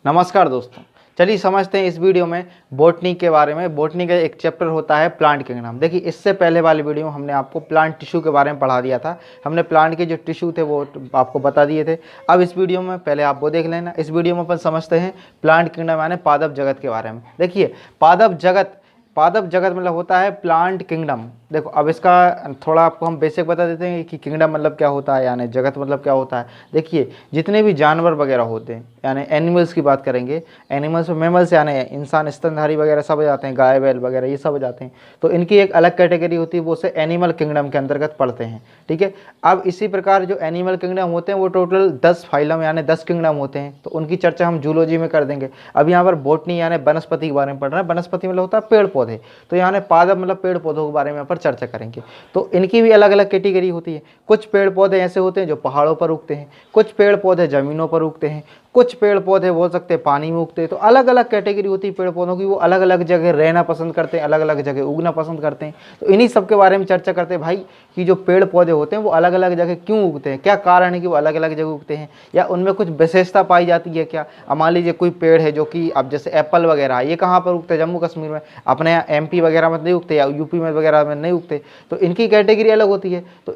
नमस्कार दोस्तों, चलिए समझते हैं इस वीडियो में बॉटनी के बारे में। बॉटनी का एक चैप्टर होता है प्लांट किंगडम। देखिए, इससे पहले वाली वीडियो में हमने आपको प्लांट टिश्यू के बारे में पढ़ा दिया था। हमने प्लांट के जो टिश्यू थे वो आपको बता दिए थे। अब इस वीडियो में पहले आप वो देख लेना। इस वीडियो में अपन समझते हैं प्लांट किंगडम यानी पादप जगत के बारे में। देखिए, पादप जगत मतलब होता है प्लांट किंगडम। देखो, अब इसका थोड़ा आपको हम बेसिक बता देते हैं कि किंगडम मतलब क्या होता है, यानी जगत मतलब क्या होता है। देखिए, जितने भी जानवर वगैरह होते हैं, यानी एनिमल्स की बात करेंगे, एनिमल्स में मैमल्स यानी इंसान, स्तनधारी वगैरह सब हो जाते हैं, गाय बैल वगैरह ये सब हो जाते हैं। तो इनकी एक अलग कैटेगरी होती है, वो से एनिमल किंगडम के अंतर्गत पड़ते हैं। ठीक है। अब इसी प्रकार जो एनिमल किंगडम होते हैं वो टोटल 10 फाइलम यानी 10 किंगडम होते हैं। तो उनकी चर्चा हम जूलॉजी में कर देंगे। अब यहाँ पर बॉटनी यानी वनस्पति के बारे में पढ़ रहे हैं। वनस्पति मतलब होता है पेड़ पौधे, तो यहाँ पादप मतलब पेड़ पौधों के बारे में यहाँ पर चर्चा करेंगे। तो इनकी भी अलग अलग कैटेगरी होती है। कुछ पेड़ पौधे ऐसे होते हैं जो पहाड़ों पर उगते हैं, कुछ पेड़ पौधे जमीनों पर उगते हैं, कुछ पेड़ पौधे बोल सकते हैं पानी में उगते हैं। तो अलग अलग कैटेगरी होती है पेड़ पौधों की। वो अलग अलग जगह रहना पसंद करते हैं, अलग अलग जगह उगना पसंद करते हैं। तो इन्हीं सब के बारे में चर्चा करते हैं भाई, कि जो पेड़ पौधे होते हैं वो अलग अलग जगह क्यों उगते हैं, क्या कारण है कि वो अलग अलग जगह उगते हैं, या उनमें कुछ विशेषता पाई जाती है क्या। अब मान लीजिए कोई पेड़ है जो कि अब जैसे एप्पल वगैरह, ये कहाँ पर उगते हैं, जम्मू कश्मीर में, अपने यहाँ एमपी वगैरह में नहीं उगते या यूपी में वगैरह में नहीं उगते। तो इनकी कैटेगरी अलग होती है। तो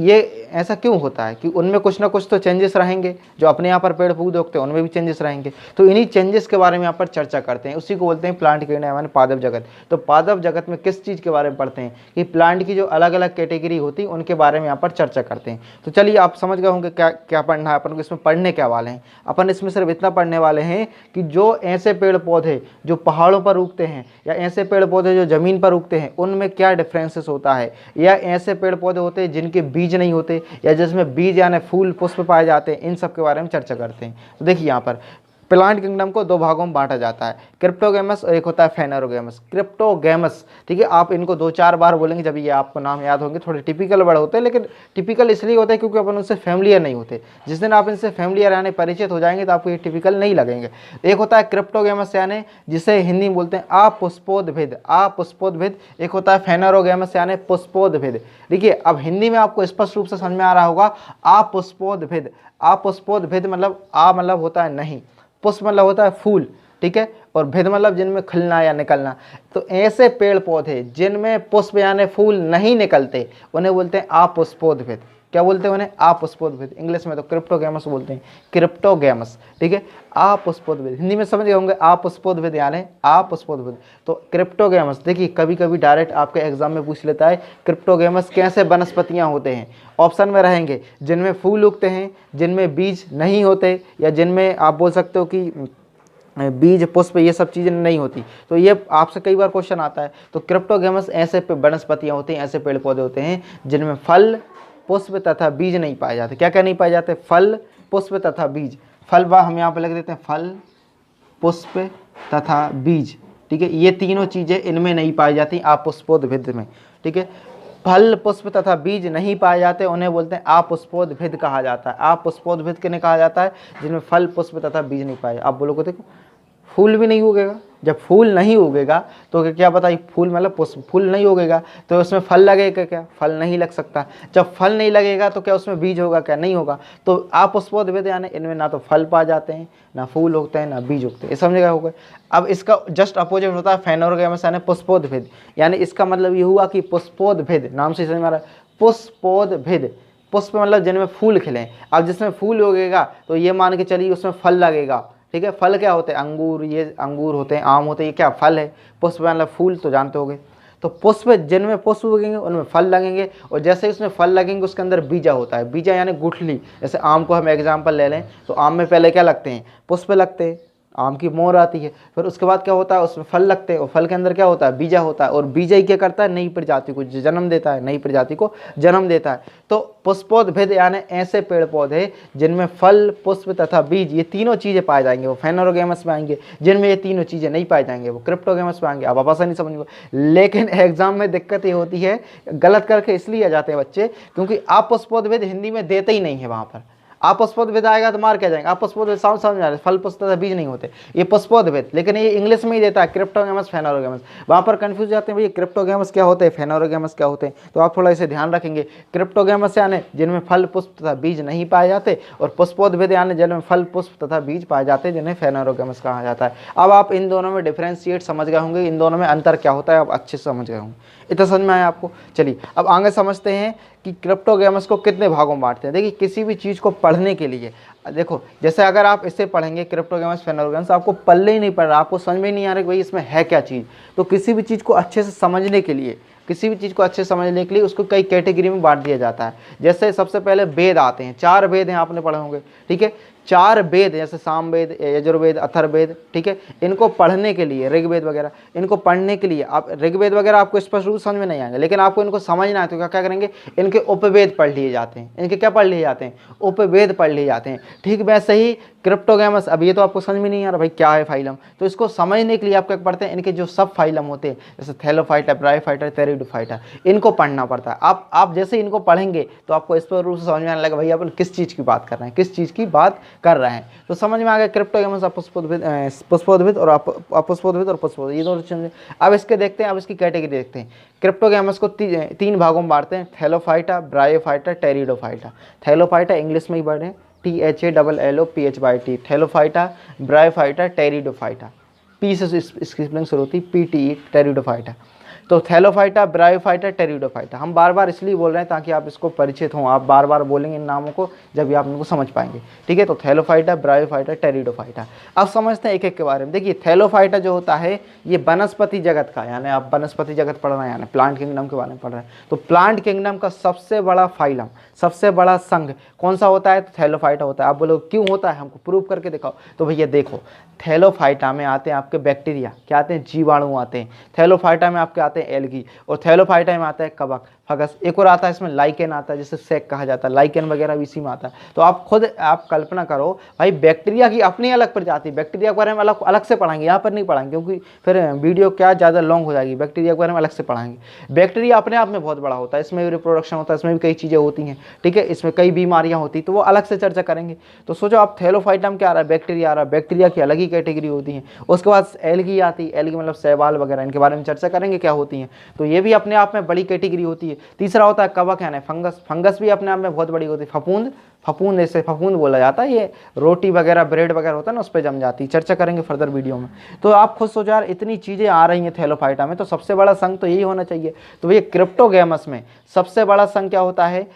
ये ऐसा क्यों होता है कि उनमें कुछ ना कुछ तो चेंजेस रहेंगे। जो अपने यहाँ पर पेड़ पौधे उगते हैं उनमें भी चेंजेस रहेंगे। तो इन्हीं चेंजेस के बारे में यहाँ पर चर्चा करते हैं। उसी को बोलते हैं प्लांट किंगडम यानी पादप जगत। तो पादप जगत में किस चीज़ के बारे में पढ़ते हैं कि प्लांट की जो अलग अलग कैटेगरी होती है उनके बारे में यहाँ पर चर्चा करते हैं। तो चलिए, आप समझ गए होंगे क्या क्या पढ़ना है अपन को। इसमें पढ़ने क्या वाले हैं अपन, इसमें सिर्फ इतना पढ़ने वाले हैं कि जो ऐसे पेड़ पौधे जो पहाड़ों पर उगते हैं या ऐसे पेड़ पौधे जो जमीन पर उगते हैं उनमें क्या डिफरेंसेस होता है, या ऐसे पेड़ पौधे होते हैं जिनके बीज नहीं होते या जिसमें बीज यानी फूल पुष्प पाए जाते हैं, इन सब के बारे में चर्चा करते हैं। तो देखिए, यहाँ पर प्लांट किंगडम को दो भागों में बांटा जाता है, क्रिप्टोगैमस और एक होता है फेनरोगैमस। क्रिप्टोगैमस, ठीक है, आप इनको 2-4 बार बोलेंगे जब ये आपको नाम याद होंगे। थोड़े टिपिकल वर्ड होते हैं, लेकिन टिपिकल इसलिए होते हैं क्योंकि अपन उनसे फैमिलियर नहीं होते। जिस दिन आप इनसे फैमिलियर यानी परिचित हो जाएंगे तो आपको ये टिपिकल नहीं लगेंगे। एक होता है क्रिप्टोगैमस यानी जिसे हिंदी में बोलते हैं अपुष्पोद्भिद। एक होता है फेनरोगैमस यानी पुष्पोद्भिद। देखिए, अब हिंदी में आपको स्पष्ट रूप से समझ में आ रहा होगा अपुष्पोद्भिद। अपुष्पोद्भिद मतलब मतलब होता है नहीं, पुष्प मतलब होता है फूल, ठीक है, और भिद मतलब जिनमें खिलना या निकलना। तो ऐसे पेड़ पौधे जिनमें पुष्प यानी फूल नहीं निकलते उन्हें बोलते हैं अपुष्पोद्भिद। क्या बोलते हैं उन्हें? अपुष्पोद्भिद। इंग्लिश में तो क्रिप्टोगैमस बोलते हैं, क्रिप्टोगैमस, ठीक है, अपुष्पोद्भिद। हिंदी में समझ गए होंगे अपुष्पोद्भिद यानी अपुष्पोद्भिद। तो क्रिप्टोगैमस, देखिए कभी कभी डायरेक्ट आपके एग्जाम में पूछ लेता है क्रिप्टोगैमस कैसे वनस्पतियां होते हैं। ऑप्शन में रहेंगे जिनमें फूल उगते हैं, जिनमें बीज नहीं होते, या जिनमें आप बोल सकते हो कि बीज पुष्प ये सब चीज़ें नहीं होती। तो ये आपसे कई बार क्वेश्चन आता है। तो क्रिप्टोगैमस ऐसे वनस्पतियां होती हैं, ऐसे पेड़ पौधे होते हैं जिनमें फल पुष्प तथा बीज नहीं पाए जाते। क्या क्या नहीं पाए जाते? फल पुष्प तथा बीज। फल हम यहाँ पे लिख देते हैं, फल पुष्प तथा बीज, ठीक है, ये तीनों चीज़ें इनमें नहीं पाई जाती अपुष्पोद्भिद में, ठीक है। फल पुष्प तथा बीज नहीं पाए जाते उन्हें बोलते हैं अपुष्पोद्भिद कहा जाता है। अपुष्पोद्भिद किन्हें कहा जाता है? जिनमें फल पुष्प तथा बीज नहीं पाए। आप बोलोगे देखो फूल भी नहीं उगेगा। जब फूल नहीं उगेगा तो क्या बताइए, फूल मतलब पुष्प, फूल नहीं उगेगा तो उसमें फल लगेगा क्या? फल नहीं लग सकता। जब फल नहीं लगेगा तो क्या उसमें बीज होगा? क्या नहीं होगा। तो अपुष्पोद्भिद यानी इनमें ना तो फल पाए जाते हैं, ना फूल उगते हैं, ना बीज उगते हैं। ये समझेगा होगा। अब इसका जस्ट अपोजिट होता है फेनोरगैमस यानी पुष्पोद्भिद। यानी इसका मतलब ये हुआ कि पुष्पोद्भिद, नाम से समझ में आ रहा है, पुष्पोद्भिद। पुष्प मतलब जिनमें फूल खिले। अब जिसमें फूल उगेगा तो ये मान के चलिए उसमें फल लगेगा, ठीक है। फल क्या होते हैं? अंगूर, ये अंगूर होते हैं, आम होते हैं, ये क्या फल है। पुष्प मतलब फूल, तो जानते होंगे। तो पुष्प, जिनमें पुष्प उगेंगे उनमें फल लगेंगे, और जैसे उसमें फल लगेंगे उसके अंदर बीजा होता है। बीजा यानी गुठली। जैसे आम को हम एग्जाम्पल ले लें तो आम में पहले क्या लगते हैं? पुष्प लगते हैं, आम की मोर आती है। फिर उसके बाद क्या होता है? उसमें फल लगते हैं, और फल के अंदर क्या होता है? बीजा होता है, और बीजा ही क्या करता है? नई प्रजाति को जन्म देता है, नई प्रजाति को जन्म देता है। तो पुष्पोद्भिद यानी ऐसे पेड़ पौधे जिनमें फल पुष्प तथा बीज ये तीनों चीज़ें पाए जाएंगे, वो फेनोरगैमस में आएंगे। जिनमें ये तीनों चीज़ें नहीं पाई जाएंगे वो क्रिप्टोगैमस में आएंगे। आप आसानी समझ लो। लेकिन एग्जाम में दिक्कत ये होती है, गलत करके इसलिए आ जाते हैं बच्चे क्योंकि अपुष्पोद्भिद हिंदी में देते ही नहीं है वहाँ पर। अपुष्पोद्भिद आएगा तो मार क्या जाएंगे, अपुष्पोद्भिद समझ आ रहा है, फल पुष्प तथा बीज नहीं होते, ये पुष्पोद्भिद, लेकिन ये इंग्लिश में ही देता है क्रिप्टोगैमस फेनोरोगैमस। वहाँ पर कंफ्यूज जाते हैं भैया क्रिप्टोगैमस क्या होते हैं, फेनोरोगैमस क्या होते हैं, तो आप थोड़ा इसे ध्यान रखेंगे। क्रिप्टोगैमस यानी जिनमें फल पुष्प तथा बीज नहीं पाए जाते, और पुष्पोद्भिद यानी जिनमें फल पुष्प तथा बीज पाए जाते हैं, जिन्हें फेनोरोगैमस कहा जाता है। अब आप इन दोनों में डिफरेंशिएट समझ गए होंगे, इन दोनों में अंतर क्या होता है आप अच्छे से समझ गए होंगे। इतना समझ में आया आपको। चलिए अब आगे समझते हैं कि क्रिप्टोगैमस को कितने भागों में बांटते हैं। देखिए किसी भी चीज़ को पढ़ने के लिए देखो, जैसे अगर आप इससे पढ़ेंगे क्रिप्टोगैमस फेनोरोगैमस, आपको पल्ले ही नहीं पड़ रहा, आपको समझ में नहीं आ रहा कि भाई इसमें है क्या चीज़। तो किसी भी चीज़ को अच्छे से समझने के लिए, किसी भी चीज़ को अच्छे से समझने के लिए उसको कई कैटेगरी में बांट दिया जाता है। जैसे सबसे पहले वेद आते हैं, 4 वेद हैं, आपने पढ़े होंगे, ठीक है। 4 वेद जैसे सामवेद, यजुर्वेद, अथर्ववेद, ठीक है। इनको पढ़ने के लिए, ऋग्वेद वगैरह, इनको पढ़ने के लिए आप ऋग्वेद वगैरह आपको स्पष्ट रूप समझ में नहीं आएंगे, लेकिन आपको इनको समझना है तो क्या करेंगे, इनके उपवेद पढ़ लिए जाते हैं। इनके क्या पढ़ लिए जाते हैं, उपवेद पढ़ लिए जाते हैं। ठीक वैसे ही क्रिप्टोगैमस, अब ये तो आपको समझ में नहीं आ रहा भाई क्या है फाइलम, तो इसको समझने के लिए आप क्या पढ़ते हैं, इनके जो सब फाइलम होते हैं, जैसे थैलोफाइटा, ब्रायोफाइटा, टेरिडोफाइटा, इनको पढ़ना पड़ता है। आप जैसे इनको पढ़ेंगे तो आपको इस पर रूप से समझ में आने लगा भाई अपन किस चीज़ की बात कर रहे हैं, किस चीज़ की बात कर रहे हैं। तो समझ में आ गया क्रिप्टोगैमस, पुष्पोद्भिद और अपुष्पोद्भिद और पुष्पोद्भिद, ये दोनों चीज़ें। अब इसके देखते हैं, अब इसकी कैटेगरी देखते हैं। क्रिप्टोगैमस को 3 भागों में बांटते हैं, Thallophyta, bryophyta, pteridophyta. Thallophyta English में ही पढ़ें, THALLOPHYT, Thallophyta, bryophyta, pteridophyta, P से इसकी स्पेलिंग शुरू होती है, PTE, टेरिडोफाइटा। तो थैलोफाइटा, ब्रायोफाइटा, टेरिडोफाइटा, हम बार बार इसलिए बोल रहे हैं ताकि आप इसको परिचित हों, आप बार बार बोलेंगे इन नामों को जब भी आप इनको समझ पाएंगे, ठीक है। तो थैलोफाइटा, ब्रायोफाइटा, टेरिडोफाइटा। अब समझते हैं एक एक के बारे में। देखिए थैलोफाइटा जो होता है ये वनस्पति जगत का, यानी आप वनस्पति जगत पढ़ रहे हैं, यानी प्लांट किंगडम के बारे में पढ़ रहे हैं, तो प्लांट किंगडम का सबसे बड़ा फाइलम, सबसे बड़ा संघ कौन सा होता है, तो थैलोफाइटा होता है। आप बोलोगे क्यों होता है, हमको प्रूव करके दिखाओ। तो भैया देखो, थैलोफाइटा में आते हैं आपके बैक्टीरिया, क्या आते हैं, जीवाणु आते हैं। थैलोफाइटा में आपके आते हैं एल्गी, और थैलोफाइटा में आता है कवक, फंगस। एक और आता है इसमें लाइकेन आता है, जिसे सेक कहा जाता है, लाइकेन वगैरह भी इसी में आता है। तो आप खुद आप कल्पना करो भाई, बैक्टीरिया की अपनी अलग प्रजाति, बैक्टीरिया के बारे में अलग से पढ़ाएंगे, यहाँ पर नहीं पढ़ाएंगे क्योंकि फिर वीडियो क्या ज़्यादा लॉन्ग हो जाएगी। बैक्टीरिया के बारे में अलग से पढ़ाएंगे। बैक्टीरिया अपने आप में बहुत बड़ा होता है, इसमें भी रिप्रोडक्शन होता है, इसमें भी कई चीज़ें होती हैं, ठीक है, इसमें कई बीमारियाँ होती हैं, तो वो अलग से चर्चा करेंगे। तो सोचो आप थैलोफाइटा में क्या आ रहा है, बैक्टीरिया आ रहा है, बैक्टीरिया की अलग ही कैटेगरी होती है। उसके बाद एल्गी आती है, एल्गी मतलब शैवाल वगैरह, इनके बारे में चर्चा करेंगे क्या होती हैं, तो ये भी अपने आप में बड़ी कैटेगरी होती है। तीसरा होता है कवक, यानी फंगस, फंगस भी अपने आप में बहुत बड़ी होती है। फफूंद, फफूंद ऐसे फफूंद बोला जाता है, ये रोटी वगैरह ब्रेड वगैरह होता है ना उस पर जम जाती है, चर्चा करेंगे फर्दर वीडियो में। तो आप खुद सोचो यार इतनी चीज़ें आ रही हैं थैलोफाइटा में, तो सबसे बड़ा संघ तो यही होना चाहिए। तो भैया क्रिप्टोगैमस में सबसे बड़ा संघ क्या होता है,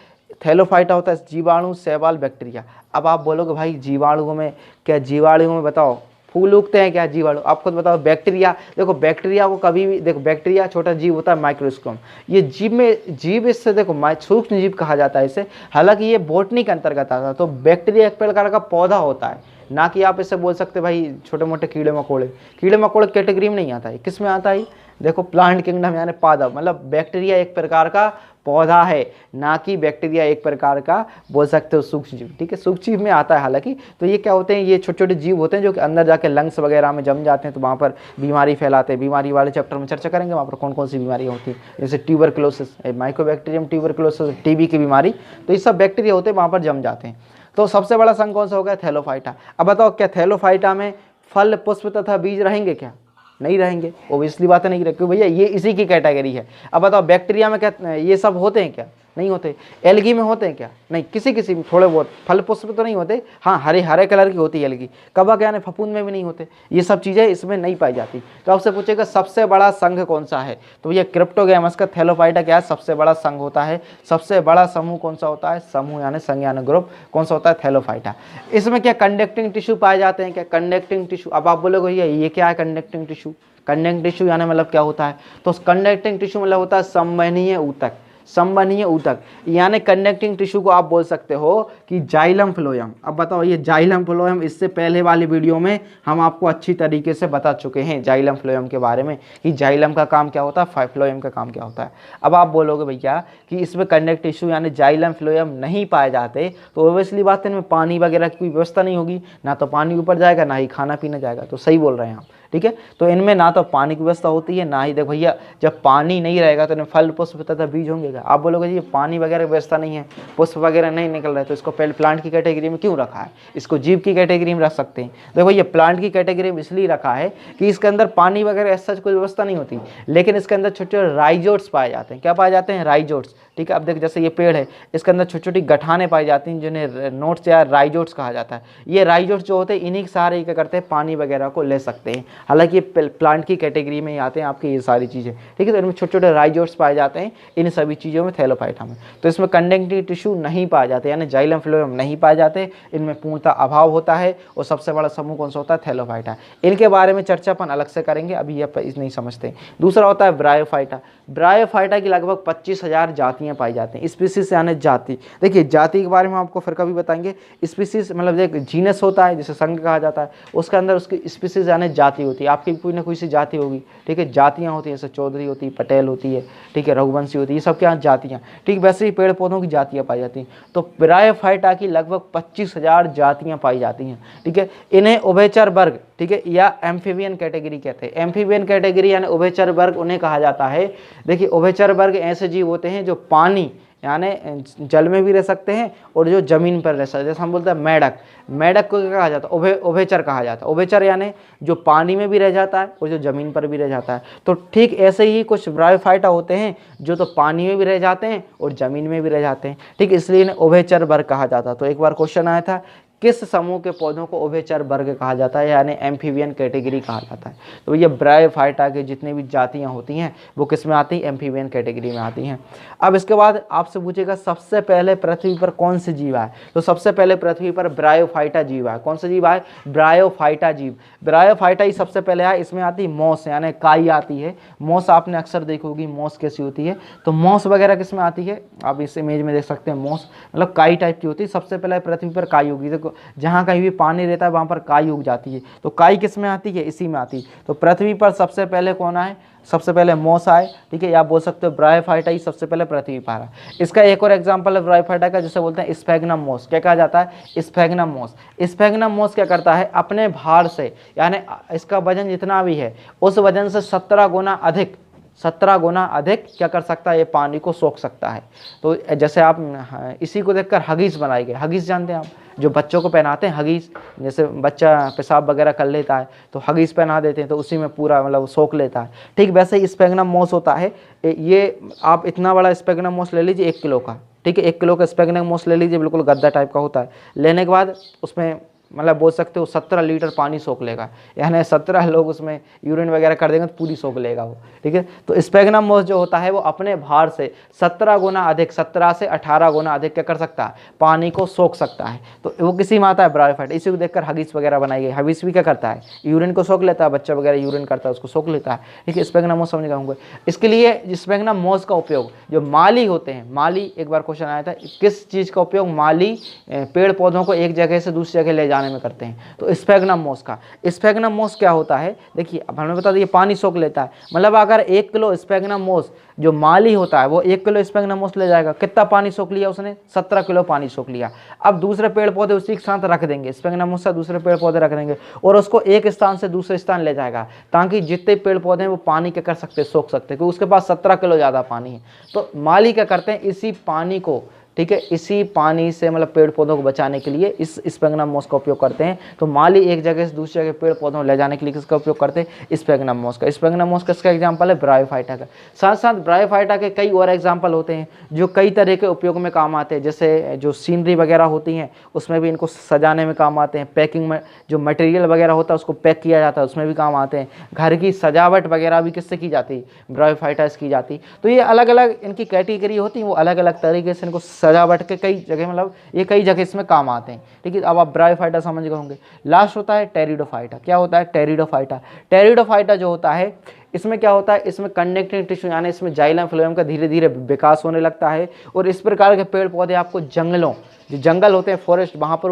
थैलोफाइटा होता है, जीवाणु, शैवाल, बैक्टीरिया। अब आप बोलोगे भाई जीवाणुओं में क्या, जीवाणुओं में बताओ फूल उगते हैं क्या जीवाणु, आप खुद बताओ। बैक्टीरिया, देखो बैक्टीरिया को कभी भी देखो, बैक्टीरिया छोटा जीव होता है, माइक्रोस्कोप, ये जीव इससे देखो सूक्ष्म जीव कहा जाता है इसे, हालांकि ये बॉटनी के अंतर्गत आता है। तो बैक्टीरिया एक प्रकार का पौधा होता है, ना कि आप इसे बोल सकते भाई छोटे मोटे कीड़े मकोड़े। कीड़े मकोड़े कैटेगरी में नहीं आता है, किस में आता है, देखो प्लांट किंगडम यानी पादप, मतलब बैक्टीरिया एक प्रकार का पौधा है, ना कि बैक्टीरिया एक प्रकार का बोल सकते हो सूक्ष्म जीव, ठीक है, सूक्ष्म जीव में आता है हालांकि। तो ये क्या होते हैं, ये छोटे छोटे जीव होते हैं जो कि अंदर जाके लंग्स वगैरह में जम जाते हैं, तो वहाँ पर बीमारी फैलाते हैं। बीमारी वाले चैप्टर में चर्चा करेंगे, वहाँ पर कौन कौन सी बीमारियाँ होती हैं, जैसे ट्यूबरक्लोसिस, माइकोबैक्टीरियम ट्यूबरक्लोसिस, टीबी की बीमारी, तो ये सब बैक्टीरिया होते हैं, वहाँ पर जम जाते हैं। तो सबसे बड़ा संघ कौन सा होगा, थैलोफाइटा। अब बताओ क्या थैलोफाइटा में फल, पुष्प तथा बीज रहेंगे क्या, नहीं रहेंगे, ओबियसली बात नहीं रखी भैया, ये इसी की कैटेगरी है। अब बताओ बैक्टीरिया में क्या ये सब होते हैं क्या, नहीं होते। एल्गी में होते हैं क्या, नहीं, किसी में थोड़े बहुत, फल पुष्प तो नहीं होते, हाँ हरे कलर की होती है एल्गी। कवक यानी फफूंद में भी नहीं होते, ये सब चीज़ें इसमें नहीं पाई जाती। तो आपसे पूछेगा सबसे बड़ा संघ कौन सा है, तो ये क्रिप्टोगैमस का थैलोफाइटा क्या है, सबसे बड़ा संघ होता है। सबसे बड़ा समूह कौन सा होता है, समूह यानी संघ यानी ग्रुप कौन सा होता है, थैलोफाइटा। इसमें क्या कंडक्टिंग टिश्यू पाए जाते हैं क्या, कंडक्टिंग टिश्यू। अब आप बोलोगे भैया ये क्या है कंडक्टिंग टिश्यू, कंडक्टिंग टिश्यू यानी मतलब क्या होता है, तो कंडक्टिंग टिश्यू मतलब होता है संवहनीय ऊतक, संवहनीय ऊतक यानी कंडक्टिंग टिश्यू को आप बोल सकते हो कि जाइलम फ्लोएम। अब बताओ ये जाइलम फ्लोएम, इससे पहले वाली वीडियो में हम आपको अच्छी तरीके से बता चुके हैं जाइलम फ्लोएम के बारे में कि जाइलम का काम क्या होता है, फ्लोएम का काम क्या होता है। अब आप बोलोगे भैया कि इसमें कंडक्टिंग टिश्यू यानी जाइलम फ्लोएम नहीं पाए जाते, तो ऑब्वियसली बात है इनमें पानी वगैरह की कोई व्यवस्था नहीं होगी, ना तो पानी ऊपर जाएगा ना ही खाना पीना जाएगा। तो सही बोल रहे हैं आप, ठीक है। तो इनमें ना तो पानी की व्यवस्था होती है, ना ही देखो भैया जब पानी नहीं रहेगा तो इनमें फल पुष्प तथा बीज होंगे क्या? आप बोलोगे जी पानी वगैरह की व्यवस्था नहीं है, पुष्प वगैरह नहीं निकल रहा है, तो इसको पहले प्लांट की कैटेगरी में क्यों रखा है? इसको जीव की कैटेगरी में रख सकते हैं। देखो ये प्लांट की कैटेगरी में इसलिए रखा है कि इसके अंदर पानी वगैरह ऐसा कोई व्यवस्था नहीं होती, लेकिन इसके अंदर छोटे छोटे राइजोट्स पाए जाते हैं। क्या पाए जाते हैं? राइजोट्स, ठीक है। अब देख जैसे ये पेड़ है, इसके अंदर छोटी छोटी गठाने पाई जाती हैं जिन्हें नोट्स या राइजोट्स कहा जाता है। ये राइजोट्स जो होते हैं इन्हीं के सहारे क्या करते हैं, पानी वगैरह को ले सकते हैं। हालांकि ये प्लांट की कैटेगरी में ही आते हैं आपकी ये सारी चीज़ें, ठीक है। तो इनमें छोटे छोटे राइजोट्स पाए जाते हैं इन सभी चीज़ों में, थैलोफाइटा में। तो इसमें कंडक्टिव टिश्यू नहीं पाए जाते, यानी जाइलम फ्लोएम नहीं पाए जाते, इनमें पूर्णतः अभाव होता है। और सबसे बड़ा समूह कौन सा होता है? थैलोफाइटा। इनके बारे में चर्चा अपन अलग से करेंगे, अभी ये नहीं समझते। दूसरा होता है ब्रायोफाइटा। ब्रायोफाइटा की लगभग 25,000 जातियां पाई जाती हैं। स्पीसीज यानी जाति, देखिए जाति के बारे में आपको फिर कभी बताएंगे। स्पीसीज मतलब एक जीनस होता है जिसे संघ कहा जाता है, उसके अंदर उसकी स्पीसीज यानी जाति होती है। आपकी कोई ना कोई सी जाति होगी, ठीक है। जातियां होती हैं, जैसे चौधरी होती है, पटेल होती है, ठीक है, रघुवंशी होती है, ये सब क्या जातियां, ठीक। वैसे ही पेड़ पौधों की जातियां पाई जाती हैं। तो ब्रायोफाइटा की लगभग 25,000 जातियां पाई जाती हैं, ठीक है। इन्हें उभयचर वर्ग, ठीक है, या एम्फीबियन कैटेगरी कहते हैं। एम्फीबियन कैटेगरी यानी उभयचर वर्ग उन्हें कहा जाता है। देखिए उभयचर वर्ग ऐसे जीव होते हैं जो पानी यानी जल में भी रह सकते हैं और जो जमीन पर रह सकते हैं। जैसे हम बोलते हैं मेढक, मेढक को क्या कहा जाता है? उभयचर कहा जाता है। उभयचर यानी जो पानी में भी रह जाता है और जो जमीन पर भी रह जाता है। तो ठीक ऐसे ही कुछ ब्रायोफाइटा होते हैं जो तो पानी में भी रह जाते हैं और जमीन में भी रह जाते हैं, ठीक। इसलिए इन्हें उभयचर वर्ग कहा जाता है। तो एक बार क्वेश्चन आया था, किस समूह के पौधों को उभयचर वर्ग कहा जाता है, यानी एम्फीबियन कैटेगरी कहा जाता है? तो ये ब्रायोफाइटा के जितनी भी जातियां होती हैं वो किस में आती हैं? एम्फीबियन कैटेगरी में आती हैं। अब इसके बाद आपसे पूछेगा सबसे पहले पृथ्वी पर कौन से जीव आए? तो सबसे पहले पृथ्वी पर ब्रायोफाइटा जीव आए। कौन सा जीव आए? ब्रायोफाइटा जीव। ब्रायोफाइटा ही सबसे पहले आए। इसमें आती है मॉस यानी काई आती है। मॉस आपने अक्सर देखी होगी, मॉस कैसी होती है? तो मॉस वगैरह किस में आती है? आप इस इमेज में देख सकते हैं, मॉस मतलब काई टाइप की होती है। सबसे पहले पृथ्वी पर काई होगी। देखो जहाँ कहीं भी पानी रहता है वहाँ पर काई उग जाती है। तो काई किस में आती है? इसी में आती है। तो पृथ्वी पर सबसे पहले कौन आए? सबसे पहले मॉस आए, ठीक है। या आप बोल सकते हो ब्रायोफाइटा ही सबसे पहले पृथ्वी पर आया। इसका एक और एग्जांपल है ब्रायोफाइटा का, जिसे बोलते हैं स्फैग्नम मॉस। क्या कहा जाता है? Sphagnum moss. स्फैग्नम मॉस क्या करता है? अपने भार से, यानी इसका वजन जितना भी है उस वजन से 17 गुना अधिक क्या कर सकता है? ये पानी को सोख सकता है। तो जैसे आप इसी को देखकर हगीज बनाई गई। हगीज जानते हैं आप, जो बच्चों को पहनाते हैं हगीज, जैसे बच्चा पेशाब वगैरह कर लेता है तो हगीज पहना देते हैं, तो उसी में पूरा मतलब सोख लेता है, ठीक। वैसे ही स्फैग्नम मॉस होता है। ये आप इतना बड़ा स्फैग्नम मॉस ले लीजिए 1 किलो का, ठीक है। 1 किलो का स्फैग्नम मॉस ले लीजिए, बिल्कुल गद्दा टाइप का होता है। लेने के बाद उसमें मतलब बोल सकते हो 17 लीटर पानी सोख लेगा, यानी 17 लोग उसमें यूरिन वगैरह कर देंगे तो पूरी सोख लेगा वो, ठीक है। तो स्फैग्नम मॉस जो होता है वो अपने भार से 17 गुना अधिक, 17 से 18 गुना अधिक क्या कर सकता है? पानी को सोख सकता है। तो वो किसी में आता है ब्रायोफाइटा। इसी को देखकर हगीज वगैरह बनाई गई। हगीज भी क्या करता है? यूरिन को सोख लेता है। बच्चा वगैरह यूरिन करता है उसको सोख लेता है, ठीक है। स्फैग्नम मॉस समझ गए। इसके लिए स्फैग्नम मॉस का उपयोग जो माली होते हैं, माली एक बार क्वेश्चन आया था, किस चीज़ का उपयोग माली पेड़ पौधों को एक जगह से दूसरी जगह ले जाने में करते हैं? तो स्फैग्नम मॉस का। स्फैग्नम मॉस क्या होता है? देखिए अब हमें बता दिए पानी सोख लेता है, मतलब अगर 1 किलो स्फैग्नम मॉस जो माली होता है वो 1 किलो स्फैग्नम मॉस ले जाएगा, कितना पानी सोख लिया उसने? 17 किलो पानी सोख लिया। अब दूसरे पेड़ पौधे उसी के साथ रख देंगे, स्फैग्नम मॉस से दूसरे पेड़ पौधे रख देंगे और उसको एक स्थान से दूसरे स्थान ले जाएगा, ताकि जितने पेड़ पौधे हैं वो पानी क्या कर सकते? सोख सकते, क्योंकि उसके पास 17 किलो ज़्यादा पानी है। तो माली क्या करते हैं? इसी पानी को, ठीक है, इसी पानी से मतलब पेड़ पौधों को बचाने के लिए इस स्फैग्नम मॉस का उपयोग करते हैं। तो माली एक जगह से दूसरी जगह पेड़ पौधों को ले जाने के लिए किसका उपयोग करते हैं? स्फैग्नम मॉस का। स्फैग्नम मॉस का इसका एग्जांपल है ब्रायोफाइटा का। साथ साथ ब्रायोफाइटा के कई और एग्जांपल होते हैं जो कई तरह के उपयोग में काम आते हैं। जैसे जो सीनरी वगैरह होती हैं उसमें भी इनको सजाने में काम आते हैं। पैकिंग में जो मटेरियल वगैरह होता है उसको पैक किया जाता है, उसमें भी काम आते हैं। घर की सजावट वगैरह भी किससे की जाती है? ब्रायोफाइटा से की जाती है। तो ये अलग अलग इनकी कैटेगरी होती है, वो अलग अलग तरीके से इनको सजावट के कई जगह मतलब ये कई जगह इसमें काम आते हैं, ठीक है। अब आप ब्रायोफाइटा समझ गए होंगे। लास्ट होता है टेरिडोफाइटा। क्या होता है? टेरिडोफाइटा। टेरिडोफाइटा जो होता है इसमें क्या होता है? इसमें कंडक्टिंग टिश्यू यानी इसमें जाइलम फ्लोएम का धीरे धीरे विकास होने लगता है और इस प्रकार के पेड़ पौधे आपको जंगलों, जो जंगल होते हैं फॉरेस्ट, वहाँ पर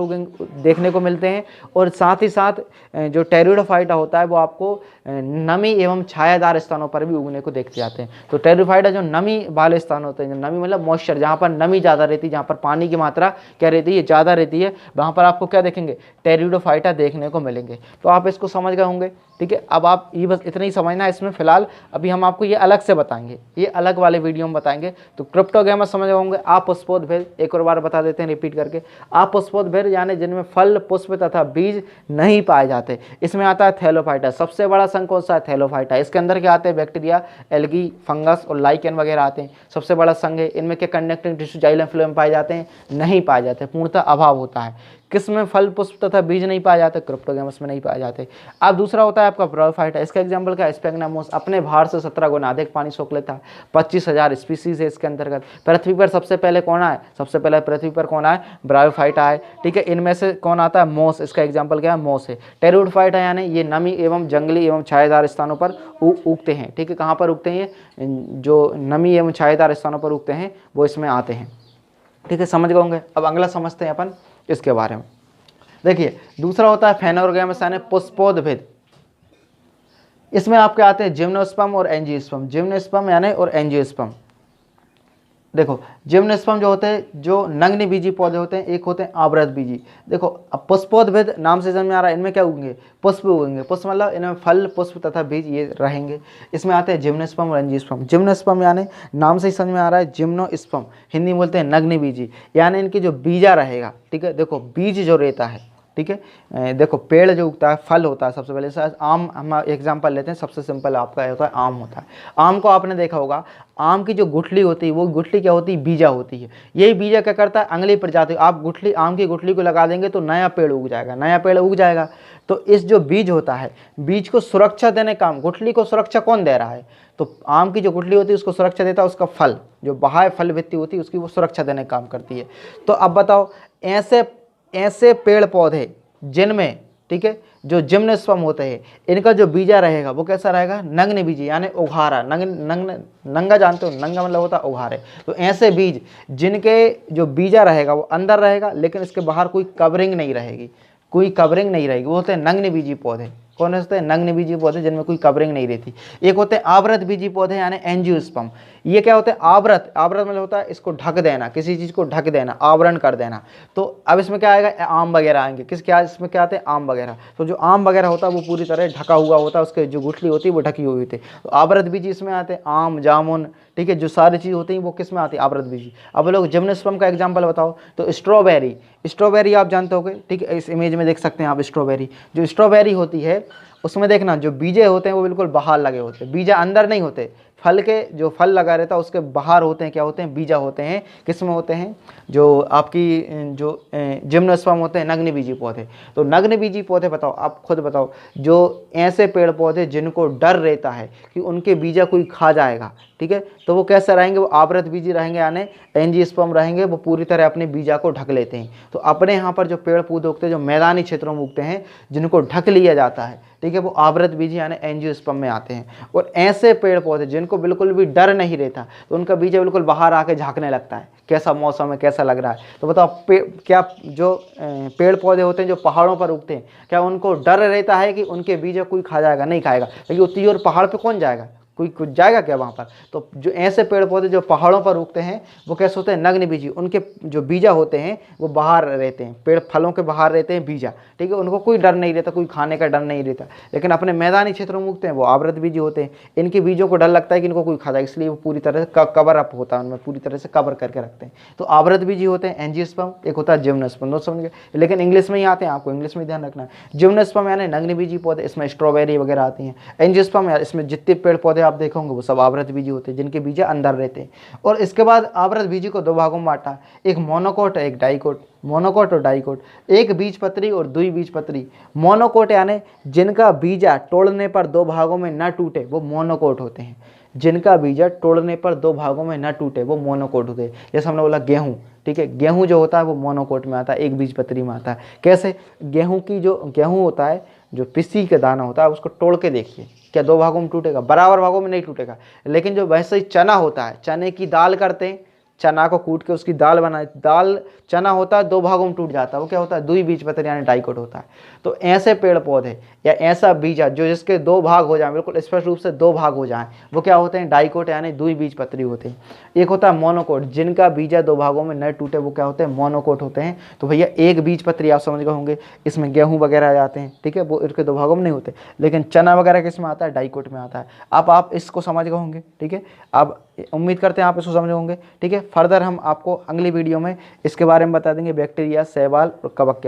देखने को मिलते हैं। और साथ ही साथ जो टेरिडोफाइटा होता है वो आपको नमी एवं छायादार स्थानों पर भी उगने को देखते जाते हैं। तो टेरिडोफाइटा जो नमी वाले स्थान होते हैं, जो नमी मतलब मॉइस्चर, जहाँ पर नमी ज़्यादा रहती है, जहाँ पर पानी की मात्रा क्या रहती है? ज़्यादा रहती है, वहाँ पर आपको क्या देखेंगे? टेरिडोफाइटा देखने को मिलेंगे। तो आप इसको समझ गए होंगे। ठीक है। अब आप ये बस इतना ही समझना है इसमें फिलहाल, अभी हम आपको ये अलग से बताएंगे, ये अलग वाले वीडियो में बताएंगे। तो क्रिप्टोगेमा समझ होंगे। अपुष्पोद्भिद, एक और बार बता देते हैं रिपीट करके, अपुष्पोद्भिद यानी जिनमें फल, पुष्प तथा बीज नहीं पाए जाते। इसमें आता है थैलोफाइटा। सबसे बड़ा संघ कौन सा है? थैलोफाइटा। इसके अंदर क्या आते हैं? बैक्टीरिया, एल्गी, फंगस और लाइकेन वगैरह आते हैं। सबसे बड़ा संघ है। इनमें के कंडक्टिंग टिश्यू जाइलम फ्लोएम पाए जाते हैं? नहीं पाए जाते, पूर्णतः अभाव होता है। किसमें फल, पुष्प तथा बीज नहीं पाए जाते? क्रिप्टोगेमस में नहीं पाए जाते। अब दूसरा होता है आपका ब्रायोफाइटा। इसका एग्जांपल क्या है? स्पेगनामोस, अपने भार से 17 गुना अधिक पानी सोख लेता है। 25,000 स्पीसीज है इसके अंतर्गत। पृथ्वी पर सबसे पहले कौन आए? सबसे पहले पृथ्वी पर कौन आए? ब्रायोफाइटा आए, ठीक है। इनमें से कौन आता है? मोस। इसका एग्जाम्पल क्या है? मोस है। टेरिडोफाइटा यानी ये नमी एवं जंगली एवं छायादार स्थानों पर उगते हैं, ठीक है। कहाँ पर उगते हैं? जो नमी एवं छायादार स्थानों पर उगते हैं वो इसमें आते हैं, ठीक है। समझ गए होंगे। अब अगला समझते हैं अपन इसके बारे में। देखिए दूसरा होता है फेनोरगेमस यानी पुष्पोद्भिद। इसमें आपके आते हैं जिम्नोस्पर्म और एंजियोस्पर्म। जिम्नोस्पर्म यानी और एंजियोस्पर्म। देखो जिम्नोस्पर्म जो होते हैं जो नग्न बीजी पौधे होते हैं, एक होते हैं आवृत बीजी। देखो अब पुष्पोद्भिद नाम से समझ में आ रहा है, इनमें क्या उगेंगे? पुष्प उगेंगे। पुष्प मतलब इनमें फल, पुष्प तथा बीज ये रहेंगे। इसमें आते हैं जिम्नोस्पर्म और एंजियोस्पर्म। जिम्नोस्पर्म यानी नाम से ही समझ में आ रहा है जिम्नोस्पर्म, हिंदी में बोलते हैं नग्न बीजी, यानी इनकी जो बीजा रहेगा, ठीक है। देखो बीज जो रहता है, ठीक है। देखो पेड़ जो उगता है, फल होता है। सबसे पहले आम हम एग्जांपल लेते हैं, सबसे सिंपल आपका होता है आम होता है। आम को आपने देखा होगा, आम की जो गुठली होती है वो गुठली क्या होती है? बीजा होती है। यही बीजा क्या करता है? अगली प्रजाति, आप गुठली, आम की गुठली को लगा देंगे तो नया पेड़ उग जाएगा, नया पेड़ उग जाएगा। तो इस जो बीज होता है, बीज को सुरक्षा देने का काम, गुठली को सुरक्षा कौन दे रहा है? तो आम की जो गुठली होती है उसको सुरक्षा देता है उसका फल, जो बाह्य फल भित्ति होती है उसकी वो सुरक्षा देने का काम करती है। तो अब बताओ ऐसे पेड़ पौधे जिनमें, ठीक है, जो जिम्नोस्पर्म होते हैं, इनका जो बीजा रहेगा वो कैसा रहेगा? नग्न बीजी यानी उघारा। नंगा जानते हो? नंगा मतलब होता है उघारे। तो ऐसे बीज जिनके जो बीजा रहेगा वो अंदर रहेगा, लेकिन इसके बाहर कोई कवरिंग नहीं रहेगी, कोई कवरिंग नहीं रहेगी, वो होते हैं नग्न बीजी पौधे। कौन होते हैं? नग्न बीजी पौधे जिनमें कोई कवरिंग नहीं रहती। एक होते हैं आवृत बीजी पौधे यानी एंजियोस्पर्म। ये क्या होते हैं? आवृत, आवृत मतलब होता है इसको ढक देना, किसी चीज़ को ढक देना, आवरण कर देना। तो अब इसमें क्या आएगा? आम वगैरह आएंगे। इसमें क्या आते हैं? आम वगैरह। तो जो आम वगैरह होता है वो पूरी तरह ढका हुआ होता है, उसके जो गुठली होती है वो ढकी हुई होती है। तो आवृत बीजी इसमें आते हैं, आम, जामुन, ठीक है। जो सारी चीज़ होती हैं वो किस में आती है? आवृत बीजी। अब लोग जिम्नोस्पर्म का एग्जाम्पल बताओ तो स्ट्रॉबेरी। स्ट्रॉबेरी आप जानते होगे, ठीक है। इस इमेज में देख सकते हैं आप स्ट्रॉबेरी। जो स्ट्रॉबेरी होती है उसमें देखना जो बीजे होते हैं वो बिल्कुल बाहर लगे होते हैं, बीजा अंदर नहीं होते। फल के जो फल लगा रहता है उसके बाहर होते हैं, क्या होते हैं? बीजा होते हैं। किसमें होते हैं? जो आपकी जो जिम्नोस्पर्म होते हैं, नग्न बीजी पौधे। तो नग्न बीजी पौधे बताओ, आप खुद बताओ, जो ऐसे पेड़ पौधे जिनको डर रहता है कि उनके बीजा कोई खा जाएगा, ठीक है, तो वो कैसे रहेंगे? वो आवृत बीजी रहेंगे यानी एंजियोस्पर्म रहेंगे, वो पूरी तरह अपने बीजा को ढक लेते हैं। तो अपने यहाँ पर जो पेड़ पौधे उगते हैं जो मैदानी क्षेत्रों में उगते हैं, जिनको ढक लिया जाता है, ठीक है, वो आवृत बीजी यानी एंजियोस्पर्म में आते हैं। और ऐसे पेड़ पौधे जिनको बिल्कुल भी डर नहीं रहता, तो उनका बीजा बिल्कुल बाहर आके झांकने लगता है, कैसा मौसम है, कैसा लग रहा है। तो बताओ क्या जो पेड़ पौधे होते हैं जो पहाड़ों पर उगते हैं, क्या उनको डर रहता है कि उनके बीजा कोई खा जाएगा? नहीं खाएगा, क्योंकि उतनी और पहाड़ पे कौन जाएगा? कोई कुछ जाएगा क्या वहाँ पर? तो जो ऐसे पेड़ पौधे जो पहाड़ों पर उगते हैं वो कैसे होते हैं? नग्न बीजी। उनके जो बीजा होते हैं वो बाहर रहते हैं, पेड़ फलों के बाहर रहते हैं बीजा, ठीक है। उनको कोई डर नहीं रहता, कोई खाने का डर नहीं रहता। लेकिन अपने मैदानी क्षेत्रों में उगते हैं वो आवृत बीजी होते हैं। इनके बीजों को डर लगता है कि इनको कोई खा जाए, इसलिए वो पूरी तरह से कवर अप होता है, उनमें पूरी तरह से कवर करके रखते हैं। तो आवृत बीजी होते हैं एंजियोस्पर्म, एक होता है जिम्नोस्पर्म। दोस्त समझ गए? लेकिन इंग्लिश में ही आते हैं, आपको इंग्लिश में ध्यान रखना है। जिम्नोस्पर्म यानी नग्न बीजी पौधे, इसमें स्ट्रॉबेरी वगैरह आती हैं। एंजियोस्पर्म इसमें जितने पेड़ पौधे आप देखोगे वो सब आवृत बीजी होते हैं, जिनके बीज अंदर रहते हैं। और इसके बाद आवृत बीजी को दो भागों में बांटा, एक मोनोकोट एक डाइकोट। मोनोकोट और डाइकोट, एक बीजपत्री और दुई बीजपत्री। मोनोकोट यानी जिनका बीजा तोड़ने पर दो भागों में न टूटे वो मोनोकोट होते हैं। जिनका बीजा तोड़ने पर दो भागों में न टूटे वो मोनोकोट होते हैं। जैसे हमने बोला गेहूँ, ठीक है, गेहूँ जो होता है वो मोनोकोट में आता है, एक बीजपत्री में आता है। कैसे? गेहूँ की जो गेहूँ होता है, जो पिसी का दाना होता है, उसको तोड़ के देखिए, क्या दो भागों में टूटेगा? बराबर भागों में नहीं टूटेगा। लेकिन जो वैसे ही चना होता है, चने की दाल करते हैं, चना को कूट के उसकी दाल बनाए, दाल चना होता है 2 भागों में टूट जाता है, वो क्या होता है द्विबीजपत्री यानी डाइकोट होता है। तो ऐसे पेड़ पौधे या ऐसा बीजा जो जिसके 2 भाग हो जाएं, बिल्कुल स्पष्ट रूप से 2 भाग हो जाएं, वो क्या होते हैं डाइकोट यानी द्विबीजपत्री होते हैं। एक होता है मोनोकोट, जिनका बीजा 2 भागों में न टूटे वो क्या होते हैं मोनोकोट होते हैं। तो भैया एक बीजपत्री आप समझ गए होंगे, इसमें गेहूं वगैरह आ जाते हैं, ठीक है, वो इसके 2 भागों में नहीं होते, लेकिन चना वगैरह किस में आता है डाइकोट में आता है। अब आप इसको समझ गए होंगे, ठीक है, आप उम्मीद करते हैं आप इसको समझ होंगे, ठीक है। फर्दर हम आपको अगली वीडियो में इसके बारे में बता देंगे बैक्टीरिया, शैवाल और कवक के